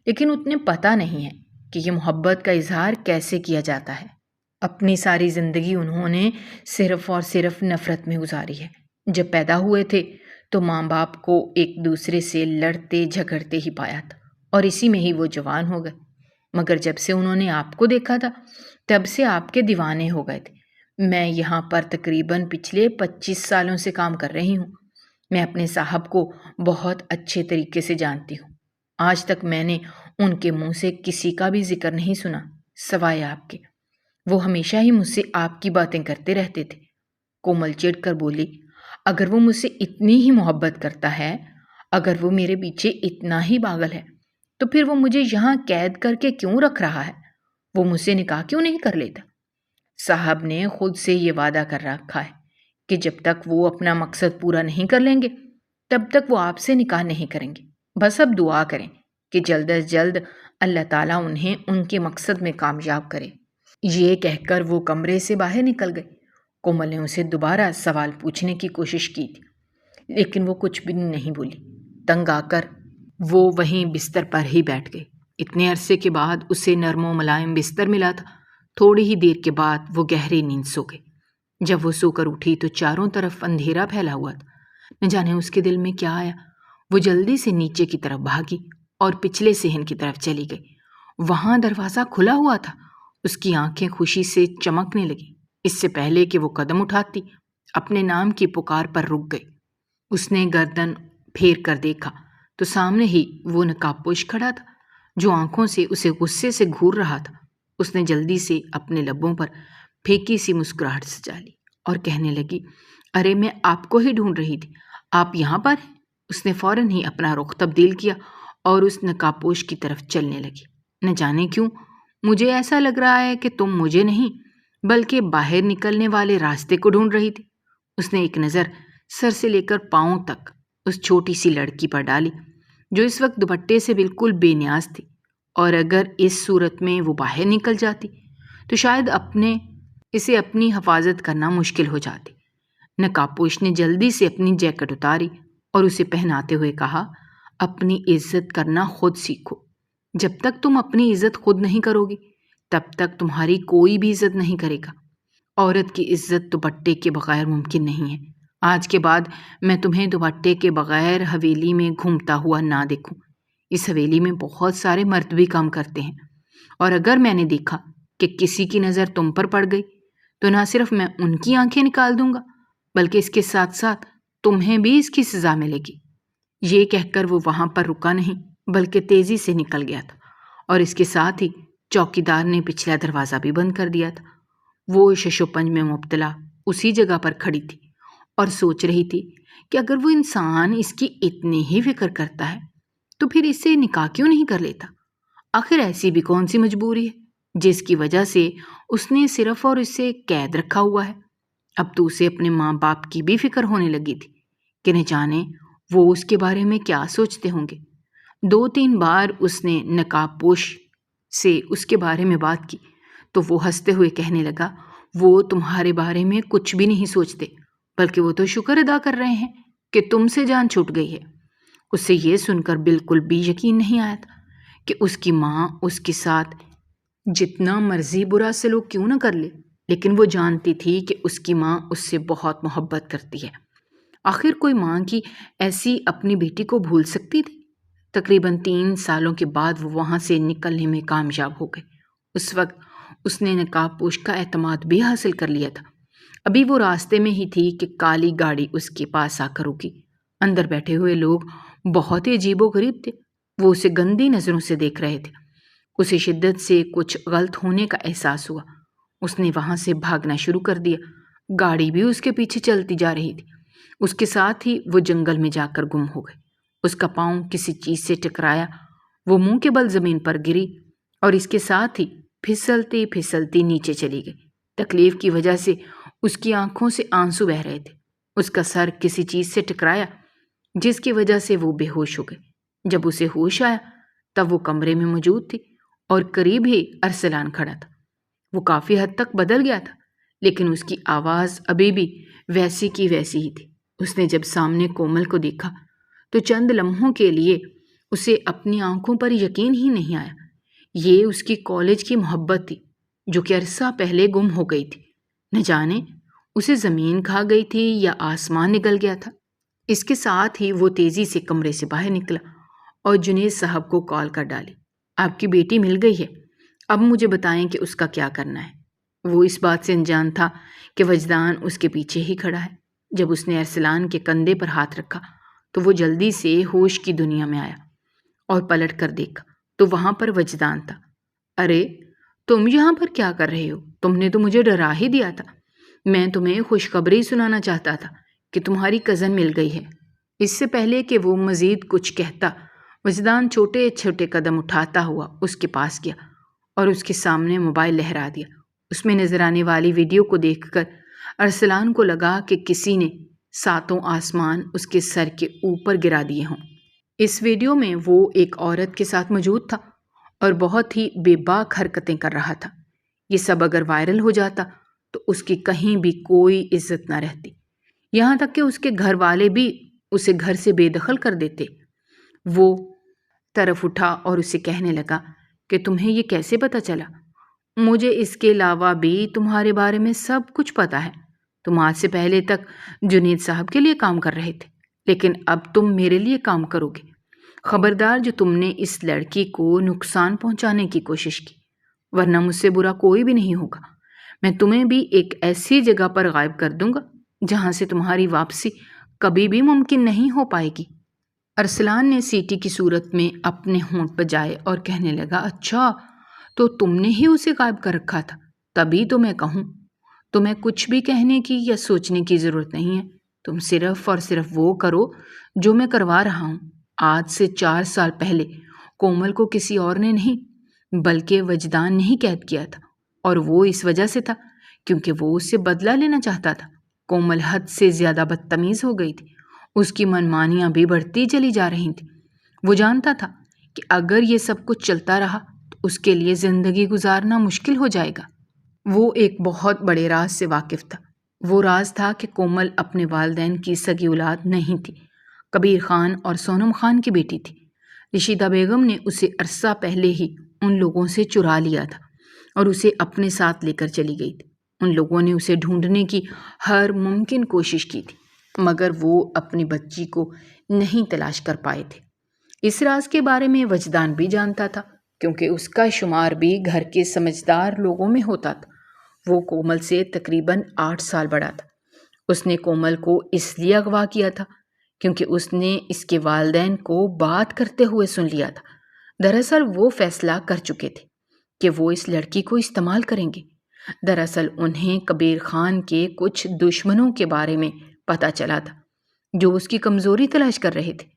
لیکن اتنے پتہ نہیں ہے کہ یہ محبت کا اظہار کیسے کیا جاتا ہے۔ اپنی ساری زندگی انہوں نے صرف اور صرف نفرت میں گزاری ہے۔ جب پیدا ہوئے تھے تو ماں باپ کو ایک دوسرے سے لڑتے جھگڑتے ہی پایا تھا اور اسی میں ہی وہ جوان ہو گئے، مگر جب سے انہوں نے آپ کو دیکھا تھا تب سے آپ کے دیوانے ہو گئے تھے۔ میں یہاں پر تقریباً پچھلے 25 سالوں سے کام کر رہی ہوں۔ میں اپنے صاحب کو بہت اچھے طریقے سے جانتی ہوں۔ آج تک میں نے ان کے منہ سے کسی کا بھی ذکر نہیں سنا سوائے آپ کے۔ وہ ہمیشہ ہی مجھ سے آپ کی باتیں کرتے رہتے تھے۔ کومل چڑھ کر بولی، اگر وہ مجھ سے اتنی ہی محبت کرتا ہے، اگر وہ میرے پیچھے اتنا ہی پاگل ہے تو پھر وہ مجھے یہاں قید کر کے کیوں رکھ رہا ہے؟ وہ مجھ سے نکاح کیوں نہیں کر لیتا؟ صاحب نے خود سے یہ وعدہ کر رکھا ہے کہ جب تک وہ اپنا مقصد پورا نہیں کر لیں گے تب تک وہ آپ سے نکاح نہیں کریں گے۔ بس اب دعا کریں کہ جلد از جلد اللہ تعالیٰ انہیں ان کے مقصد میں کامیاب کرے۔ یہ کہہ کر وہ کمرے سے باہر نکل گئی۔ کومل نے اسے دوبارہ سوال پوچھنے کی کوشش کی تھی، لیکن وہ کچھ بھی نہیں بولی۔ تنگ آ کر وہ وہیں بستر پر ہی بیٹھ گئی۔ اتنے عرصے کے بعد اسے نرم و ملائم بستر ملا تھا۔ تھوڑی ہی دیر کے بعد وہ گہری نیند سو گئی۔ جب وہ سو کر اٹھی تو چاروں طرف اندھیرا پھیلا ہوا تھا۔ نہ جانے اس کے دل میں کیا آیا، وہ جلدی سے نیچے کی طرف بھاگی اور پچھلے صحن کی طرف چلی گئی۔ وہاں دروازہ کھلا ہوا تھا۔ اس کی آنکھیں خوشی سے چمکنے لگیں۔ اس سے پہلے کہ وہ قدم اٹھاتی، اپنے نام کی پکار پر رک گئی۔ اس نے گردن پھیر کر دیکھا تو سامنے ہی وہ نقاب پوش کھڑا تھا، جو آنکھوں سے اسے غصے سے گھور رہا تھا۔ اس نے جلدی سے اپنے لبوں پر پھیکی سی مسکراہٹ سجا لی اور کہنے لگی، ارے میں آپ کو ہی ڈھونڈ رہی تھی، آپ یہاں پر ہیں؟ اس نے فوراً ہی اپنا رخ تبدیل کیا اور اس نقاب پوش کی طرف چلنے لگی۔ نہ جانے کیوں مجھے ایسا لگ رہا ہے کہ تم مجھے نہیں بلکہ باہر نکلنے والے راستے کو ڈھونڈ رہی تھی۔ اس نے ایک نظر سر سے لے کر پاؤں تک اس چھوٹی سی لڑکی پر ڈالی، جو اس وقت دوپٹے سے بالکل بے نیاز تھی، اور اگر اس صورت میں وہ باہر نکل جاتی تو شاید اسے اپنی حفاظت کرنا مشکل ہو جاتی۔ نقاب پوش نے جلدی سے اپنی جیکٹ اتاری اور اسے پہناتے ہوئے کہا، اپنی عزت کرنا خود سیکھو۔ جب تک تم اپنی عزت خود نہیں کرو گی تب تک تمہاری کوئی بھی عزت نہیں کرے گا۔ عورت کی عزت دوپٹے کے بغیر ممکن نہیں ہے۔ آج کے بعد میں تمہیں دوپٹے کے بغیر حویلی میں گھومتا ہوا نہ دیکھوں۔ اس حویلی میں بہت سارے مرد بھی کام کرتے ہیں، اور اگر میں نے دیکھا کہ کسی کی نظر تم پر پڑ گئی تو نہ صرف میں ان کی آنکھیں نکال دوں گا بلکہ اس کے ساتھ ساتھ تمہیں بھی اس کی سزا ملے گی۔ یہ کہہ کر وہ وہاں پر رکا نہیں بلکہ تیزی سے نکل گیا تھا، اور اس کے ساتھ ہی چوکیدار نے پچھلا دروازہ بھی بند کر دیا تھا۔ وہ شش و پنج میں مبتلا اسی جگہ پر کھڑی تھی اور سوچ رہی تھی کہ اگر وہ انسان اس کی اتنی ہی فکر کرتا ہے تو پھر اسے نکاح کیوں نہیں کر لیتا؟ آخر ایسی بھی کون سی مجبوری ہے جس کی وجہ سے اس نے صرف اور اسے قید رکھا ہوا ہے؟ اب تو اسے اپنے ماں باپ کی بھی فکر ہونے لگی تھی کہ نہ جانے وہ اس کے بارے میں کیا سوچتے ہوں گے۔ 2-3 بار اس نے نقاب پوش سے اس کے بارے میں بات کی تو وہ ہنستے ہوئے کہنے لگا، وہ تمہارے بارے میں کچھ بھی نہیں سوچتے بلکہ وہ تو شکر ادا کر رہے ہیں کہ تم سے جان چھوٹ گئی ہے۔ اس سے یہ سن کر بالکل بھی یقین نہیں آیا تھا کہ اس کی ماں اس کے ساتھ جتنا مرضی برا سلوک کیوں نہ کر لے، لیکن وہ جانتی تھی کہ اس کی ماں اس سے بہت محبت کرتی ہے۔ آخر کوئی ماں کی ایسی اپنی بیٹی کو بھول سکتی تھی؟ تقریباً 3 سالوں کے بعد وہ وہاں سے نکلنے میں کامیاب ہو گئے۔ اس وقت اس نے نقاب پوش کا اعتماد بھی حاصل کر لیا تھا۔ ابھی وہ راستے میں ہی تھی کہ کالی گاڑی اس کے پاس آ کر رکی۔ اندر بیٹھے ہوئے لوگ بہت ہی عجیب و غریب تھے۔ وہ اسے گندی نظروں سے دیکھ رہے تھے۔ اسے شدت سے کچھ غلط ہونے کا احساس ہوا۔ اس نے وہاں سے بھاگنا شروع کر دیا۔ گاڑی بھی اس کے پیچھے چلتی جا رہی تھی۔ اس کے ساتھ ہی وہ جنگل میں جا کر گم ہو گئے۔ اس کا پاؤں کسی چیز سے ٹکرایا، وہ منہ کے بل زمین پر گری اور اس کے ساتھ ہی پھسلتی پھسلتی نیچے چلی گئی۔ تکلیف کی وجہ سے اس کی آنکھوں سے آنسو بہہ رہے تھے۔ اس کا سر کسی چیز سے ٹکرایا جس کی وجہ سے وہ بے ہوش ہو گئی۔ جب اسے ہوش آیا تب وہ کمرے میں موجود تھی اور قریب ہی ارسلان کھڑا تھا۔ وہ کافی حد تک بدل گیا تھا لیکن اس کی آواز ابھی بھی ویسی کی ویسی ہی تھی۔ اس نے جب سامنے کومل کو دیکھا تو چند لمحوں کے لیے اسے اپنی آنکھوں پر یقین ہی نہیں آیا۔ یہ اس کی کالج کی محبت تھی جو کہ عرصہ پہلے گم ہو گئی تھی۔ نہ جانے اسے زمین کھا گئی تھی یا آسمان نگل گیا تھا۔ اس کے ساتھ ہی وہ تیزی سے کمرے سے باہر نکلا اور جنید صاحب کو کال کر ڈالی، آپ کی بیٹی مل گئی ہے، اب مجھے بتائیں کہ اس کا کیا کرنا ہے۔ وہ اس بات سے انجان تھا کہ وجدان اس کے پیچھے ہی کھڑا ہے۔ جب اس نے ارسلان کے کندھے پر ہاتھ رکھا تو وہ جلدی سے ہوش کی دنیا میں آیا اور پلٹ کر دیکھا تو وہاں پر وجدان تھا۔ ارے تم یہاں پر کیا کر رہے ہو؟ تم نے تو مجھے ڈرا ہی دیا تھا۔ میں تمہیں خوشخبری سنانا چاہتا تھا کہ تمہاری کزن مل گئی ہے۔ اس سے پہلے کہ وہ مزید کچھ کہتا، وجدان چھوٹے چھوٹے قدم اٹھاتا ہوا اس کے پاس گیا اور اس کے سامنے موبائل لہرا دیا۔ اس میں نظر آنے والی ویڈیو کو دیکھ کر ارسلان کو لگا کہ کسی نے 7 آسمان اس کے سر کے اوپر گرا دیے ہوں۔ اس ویڈیو میں وہ ایک عورت کے ساتھ موجود تھا اور بہت ہی بے باک حرکتیں کر رہا تھا۔ یہ سب اگر وائرل ہو جاتا تو اس کی کہیں بھی کوئی عزت نہ رہتی، یہاں تک کہ اس کے گھر والے بھی اسے گھر سے بے دخل کر دیتے۔ وہ طرف اٹھا اور اسے کہنے لگا کہ تمہیں یہ کیسے پتہ چلا؟ مجھے اس کے علاوہ بھی تمہارے بارے میں سب کچھ پتہ ہے۔ تم آج سے پہلے تک جنید صاحب کے لیے کام کر رہے تھے، لیکن اب تم میرے لیے کام کرو گے۔ خبردار جو تم نے اس لڑکی کو نقصان پہنچانے کی کوشش کی، ورنہ مجھ سے برا کوئی بھی نہیں ہوگا۔ میں تمہیں بھی ایک ایسی جگہ پر غائب کر دوں گا جہاں سے تمہاری واپسی کبھی بھی ممکن نہیں ہو پائے گی۔ ارسلان نے سیٹی کی صورت میں اپنے ہونٹ بجائے اور کہنے لگا، اچھا تو تم نے ہی اسے غائب کر رکھا تھا؟ تبھی تو میں کہوں تمہیں کچھ بھی کہنے کی یا سوچنے کی ضرورت نہیں ہے۔ تم صرف اور صرف وہ کرو جو میں کروا رہا ہوں۔ آج سے 4 سال پہلے کومل کو کسی اور نے نہیں بلکہ وجدان نے ہی قید کیا تھا، اور وہ اس وجہ سے تھا کیونکہ وہ اس سے بدلہ لینا چاہتا تھا۔ کومل حد سے زیادہ بدتمیز ہو گئی تھی، اس کی منمانیاں بھی بڑھتی چلی جا رہی تھیں۔ وہ جانتا تھا کہ اگر یہ سب کچھ چلتا رہا تو اس کے لیے زندگی گزارنا مشکل ہو جائے گا۔ وہ ایک بہت بڑے راز سے واقف تھا۔ وہ راز تھا کہ کومل اپنے والدین کی سگی اولاد نہیں تھی، کبیر خان اور سونم خان کی بیٹی تھی۔ رشیدہ بیگم نے اسے عرصہ پہلے ہی ان لوگوں سے چرا لیا تھا اور اسے اپنے ساتھ لے کر چلی گئی تھی۔ ان لوگوں نے اسے ڈھونڈنے کی ہر ممکن کوشش کی تھی، مگر وہ اپنی بچی کو نہیں تلاش کر پائے تھے۔ اس راز کے بارے میں وجدان بھی جانتا تھا کیونکہ اس کا شمار بھی گھر کے سمجھدار لوگوں میں ہوتا تھا۔ وہ کومل سے تقریباً 8 سال بڑا تھا۔ اس نے کومل کو اس لیے اغوا کیا تھا کیونکہ اس نے اس کے والدین کو بات کرتے ہوئے سن لیا تھا۔ دراصل وہ فیصلہ کر چکے تھے کہ وہ اس لڑکی کو استعمال کریں گے۔ دراصل انہیں کبیر خان کے کچھ دشمنوں کے بارے میں پتہ چلا تھا جو اس کی کمزوری تلاش کر رہے تھے۔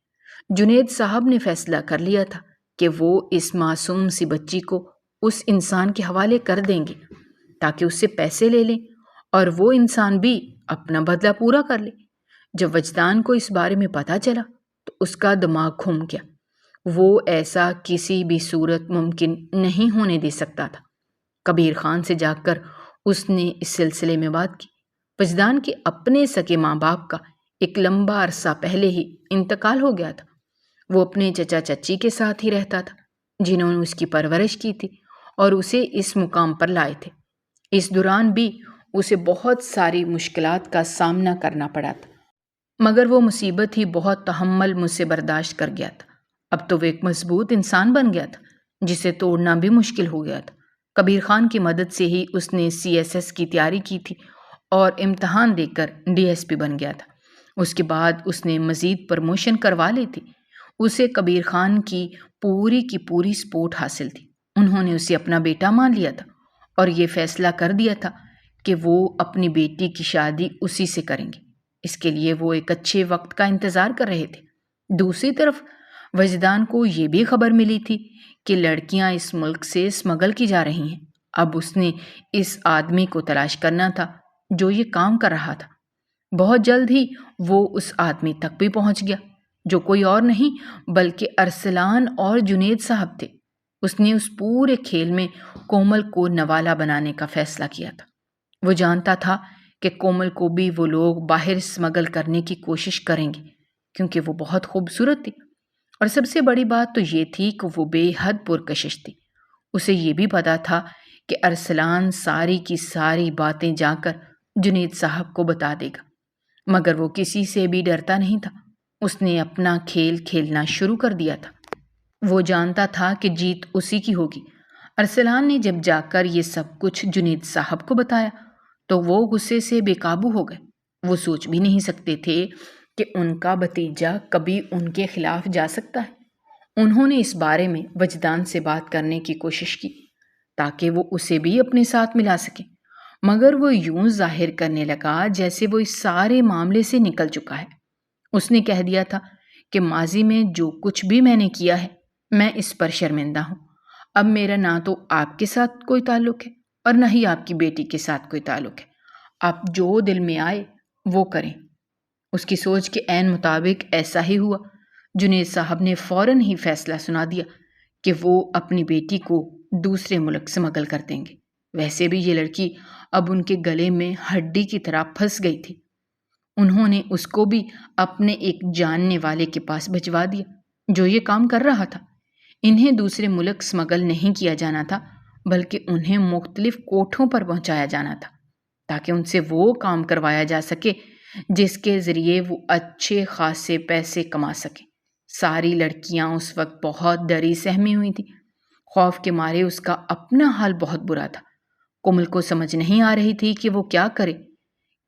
جنید صاحب نے فیصلہ کر لیا تھا کہ وہ اس معصوم سی بچی کو اس انسان کے حوالے کر دیں گے تاکہ اس سے پیسے لے لیں اور وہ انسان بھی اپنا بدلہ پورا کر لے۔ جب وجدان کو اس بارے میں پتہ چلا تو اس کا دماغ گھوم گیا۔ وہ ایسا کسی بھی صورت ممکن نہیں ہونے دے سکتا تھا۔ کبیر خان سے جا کر اس نے اس سلسلے میں بات کی۔ وجدان کے اپنے سگے ماں باپ کا ایک لمبا عرصہ پہلے ہی انتقال ہو گیا تھا۔ وہ اپنے چچا چچی کے ساتھ ہی رہتا تھا جنہوں نے اس کی پرورش کی تھی اور اسے اس مقام پر لائے تھے۔ اس دوران بھی اسے بہت ساری مشکلات کا سامنا کرنا پڑا تھا، مگر وہ مصیبت ہی بہت تحمل مجھ سے برداشت کر گیا تھا۔ اب تو وہ ایک مضبوط انسان بن گیا تھا جسے توڑنا بھی مشکل ہو گیا تھا۔ کبیر خان کی مدد سے ہی اس نے CSS کی تیاری کی تھی اور امتحان دے کر DSP بن گیا تھا۔ اس کے بعد اس نے مزید پروموشن کروا لی تھی۔ اسے کبیر خان کی پوری سپورٹ حاصل تھی۔ انہوں نے اسے اپنا بیٹا مان لیا تھا اور یہ فیصلہ کر دیا تھا کہ وہ اپنی بیٹی کی شادی اسی سے کریں گے۔ اس کے لیے وہ ایک اچھے وقت کا انتظار کر رہے تھے۔ دوسری طرف وجدان کو یہ بھی خبر ملی تھی کہ لڑکیاں اس ملک سے اسمگل کی جا رہی ہیں۔ اب اس نے اس آدمی کو تلاش کرنا تھا جو یہ کام کر رہا تھا۔ بہت جلد ہی وہ اس آدمی تک بھی پہنچ گیا جو کوئی اور نہیں بلکہ ارسلان اور جنید صاحب تھے۔ اس نے اس پورے کھیل میں کومل کو نوالا بنانے کا فیصلہ کیا تھا۔ وہ جانتا تھا کہ کومل کو بھی وہ لوگ باہر اسمگل کرنے کی کوشش کریں گے کیونکہ وہ بہت خوبصورت تھی، اور سب سے بڑی بات تو یہ تھی کہ وہ بے حد پرکشش تھی۔ اسے یہ بھی پتا تھا کہ ارسلان ساری کی ساری باتیں جا کر جنید صاحب کو بتا دے گا، مگر وہ کسی سے بھی ڈرتا نہیں تھا۔ اس نے اپنا کھیل کھیلنا شروع کر دیا تھا۔ وہ جانتا تھا کہ جیت اسی کی ہوگی۔ ارسلان نے جب جا کر یہ سب کچھ جنید صاحب کو بتایا تو وہ غصے سے بے قابو ہو گئے۔ وہ سوچ بھی نہیں سکتے تھے کہ ان کا بھتیجا کبھی ان کے خلاف جا سکتا ہے۔ انہوں نے اس بارے میں وجدان سے بات کرنے کی کوشش کی تاکہ وہ اسے بھی اپنے ساتھ ملا سکے، مگر وہ یوں ظاہر کرنے لگا جیسے وہ اس سارے معاملے سے نکل چکا ہے۔ اس نے کہہ دیا تھا کہ ماضی میں جو کچھ بھی میں نے کیا ہے میں اس پر شرمندہ ہوں۔ اب میرا نہ تو آپ کے ساتھ کوئی تعلق ہے اور نہ ہی آپ کی بیٹی کے ساتھ کوئی تعلق ہے۔ آپ جو دل میں آئے وہ کریں۔ اس کی سوچ کے عین مطابق ایسا ہی ہوا۔ جنید صاحب نے فوراً ہی فیصلہ سنا دیا کہ وہ اپنی بیٹی کو دوسرے ملک اسمگل کر دیں گے۔ ویسے بھی یہ لڑکی اب ان کے گلے میں ہڈی کی طرح پھنس گئی تھی۔ انہوں نے اس کو بھی اپنے ایک جاننے والے کے پاس بھجوا دیا جو یہ کام کر رہا تھا۔ انہیں دوسرے ملک سمگل نہیں کیا جانا تھا، بلکہ انہیں مختلف کوٹھوں پر پہنچایا جانا تھا تاکہ ان سے وہ کام کروایا جا سکے جس کے ذریعے وہ اچھے خاصے پیسے کما سکیں۔ ساری لڑکیاں اس وقت بہت ڈری سہمی ہوئی تھیں۔ خوف کے مارے اس کا اپنا حال بہت برا تھا۔ کومل کو سمجھ نہیں آ رہی تھی کہ وہ کیا کرے،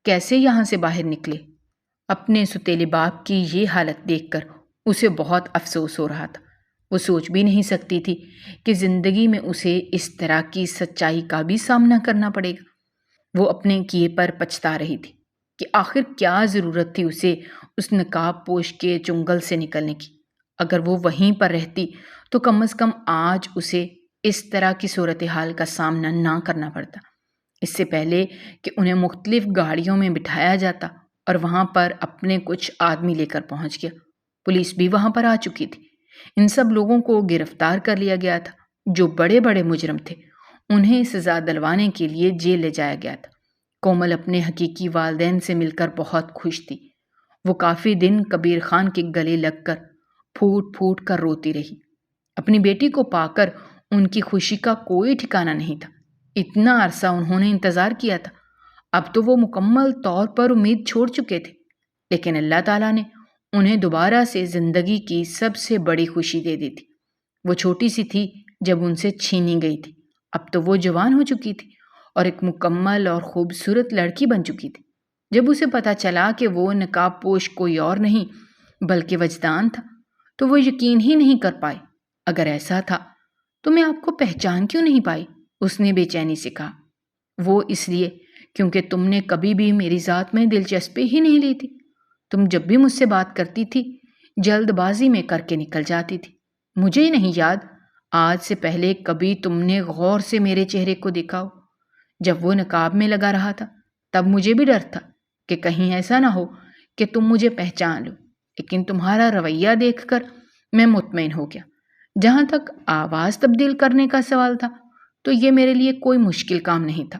کیسے یہاں سے باہر نکلے۔ اپنے ستیلے باپ کی یہ حالت دیکھ کر اسے بہت افسوس ہو رہا تھا۔ وہ سوچ بھی نہیں سکتی تھی کہ زندگی میں اسے اس طرح کی سچائی کا بھی سامنا کرنا پڑے گا۔ وہ اپنے کیے پر پچھتا رہی تھی کہ آخر کیا ضرورت تھی اسے اس نقاب پوش کے چنگل سے نکلنے کی۔ اگر وہ وہیں پر رہتی تو کم از کم آج اسے اس طرح کی صورتحال کا سامنا نہ کرنا پڑتا۔ اس سے پہلے کہ انہیں مختلف گاڑیوں میں بٹھایا جاتا اور وہاں پر اپنے کچھ آدمی لے کر پہنچ گیا۔ پولیس بھی وہاں پر آ چکی تھی۔ ان سب لوگوں کو گرفتار کر لیا گیا تھا جو بڑے بڑے مجرم تھے۔ انہیں سزا دلوانے کے لیے جیل لے جایا گیا تھا۔ کومل اپنے حقیقی والدین سے مل کر بہت خوش تھی۔ وہ کافی دن کبیر خان کے گلے لگ کر پھوٹ پھوٹ کر روتی رہی۔ اپنی بیٹی کو پا کر ان کی خوشی کا کوئی ٹھکانہ نہیں تھا۔ اتنا عرصہ انہوں نے انتظار کیا تھا، اب تو وہ مکمل طور پر امید چھوڑ چکے تھے، لیکن اللہ تعالیٰ نے انہیں دوبارہ سے زندگی کی سب سے بڑی خوشی دے دی تھی۔ وہ چھوٹی سی تھی جب ان سے چھینی گئی تھی، اب تو وہ جوان ہو چکی تھی اور ایک مکمل اور خوبصورت لڑکی بن چکی تھی۔ جب اسے پتہ چلا کہ وہ نقاب پوش کوئی اور نہیں بلکہ وجدان تھا تو وہ یقین ہی نہیں کر پائی۔ اگر ایسا تھا تو میں آپ کو پہچان کیوں نہیں پائی؟ اس نے بے چینی سے کہا۔ وہ اس لیے کیونکہ تم نے کبھی بھی میری ذات میں دلچسپی ہی نہیں لی تھی۔ تم جب بھی مجھ سے بات کرتی تھی جلد بازی میں کر کے نکل جاتی تھی۔ مجھے ہی نہیں یاد آج سے پہلے کبھی تم نے غور سے میرے چہرے کو دیکھا ہو۔ جب وہ نقاب میں لگا رہا تھا تب مجھے بھی ڈر تھا کہ کہیں ایسا نہ ہو کہ تم مجھے پہچان لو، لیکن تمہارا رویہ دیکھ کر میں مطمئن ہو گیا۔ جہاں تک آواز تبدیل کرنے کا سوال تھا تو یہ میرے لیے کوئی مشکل کام نہیں تھا۔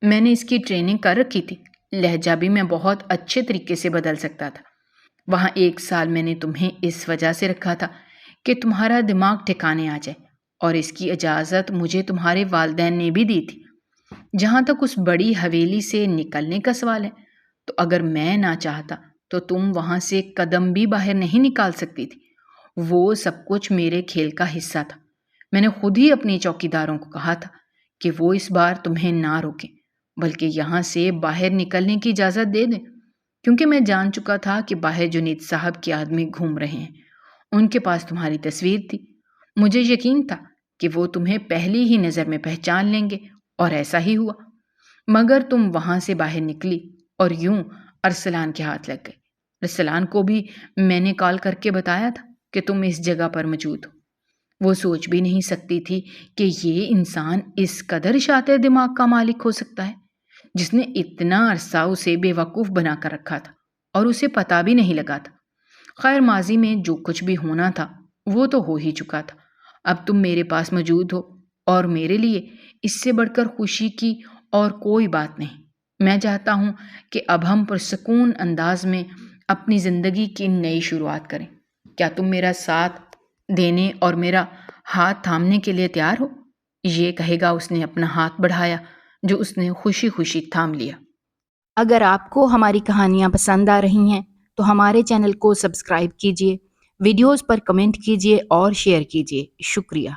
میں نے اس کی ٹریننگ کر رکھی تھی۔ لہجہ بھی میں بہت اچھے طریقے سے بدل سکتا تھا۔ وہاں 1 سال میں نے تمہیں اس وجہ سے رکھا تھا کہ تمہارا دماغ ٹھکانے آ جائے، اور اس کی اجازت مجھے تمہارے والدین نے بھی دی تھی۔ جہاں تک اس بڑی حویلی سے نکلنے کا سوال ہے تو اگر میں نہ چاہتا تو تم وہاں سے قدم بھی باہر نہیں نکال سکتی تھی۔ وہ سب کچھ میرے کھیل کا حصہ تھا۔ میں نے خود ہی اپنے چوکیداروں کو کہا تھا کہ وہ اس بار تمہیں نہ روکیں بلکہ یہاں سے باہر نکلنے کی اجازت دے دیں، کیونکہ میں جان چکا تھا کہ باہر جنید صاحب کے آدمی گھوم رہے ہیں۔ ان کے پاس تمہاری تصویر تھی۔ مجھے یقین تھا کہ وہ تمہیں پہلی ہی نظر میں پہچان لیں گے، اور ایسا ہی ہوا۔ مگر تم وہاں سے باہر نکلی اور یوں ارسلان کے ہاتھ لگ گئے۔ ارسلان کو بھی میں نے کال کر کے بتایا تھا کہ تم اس جگہ پر موجود ہو۔ وہ سوچ بھی نہیں سکتی تھی کہ یہ انسان اس قدر شاطر دماغ کا مالک ہو سکتا ہے جس نے اتنا عرصہ اسے بے وقوف بنا کر رکھا تھا اور اسے پتہ بھی نہیں لگا تھا۔ خیر، ماضی میں جو کچھ بھی ہونا تھا وہ تو ہو ہی چکا تھا۔ اب تم میرے پاس موجود ہو اور میرے لیے اس سے بڑھ کر خوشی کی اور کوئی بات نہیں۔ میں چاہتا ہوں کہ اب ہم پرسکون انداز میں اپنی زندگی کی نئی شروعات کریں۔ کیا تم میرا ساتھ دینے اور میرا ہاتھ تھامنے کے لیے تیار ہو؟ یہ کہے گا اس نے اپنا ہاتھ بڑھایا جو اس نے خوشی خوشی تھام لیا۔ اگر آپ کو ہماری کہانیاں پسند آ رہی ہیں تو ہمارے چینل کو سبسکرائب کیجیے، ویڈیوز پر کمنٹ کیجیے اور شیئر کیجیے۔ شکریہ۔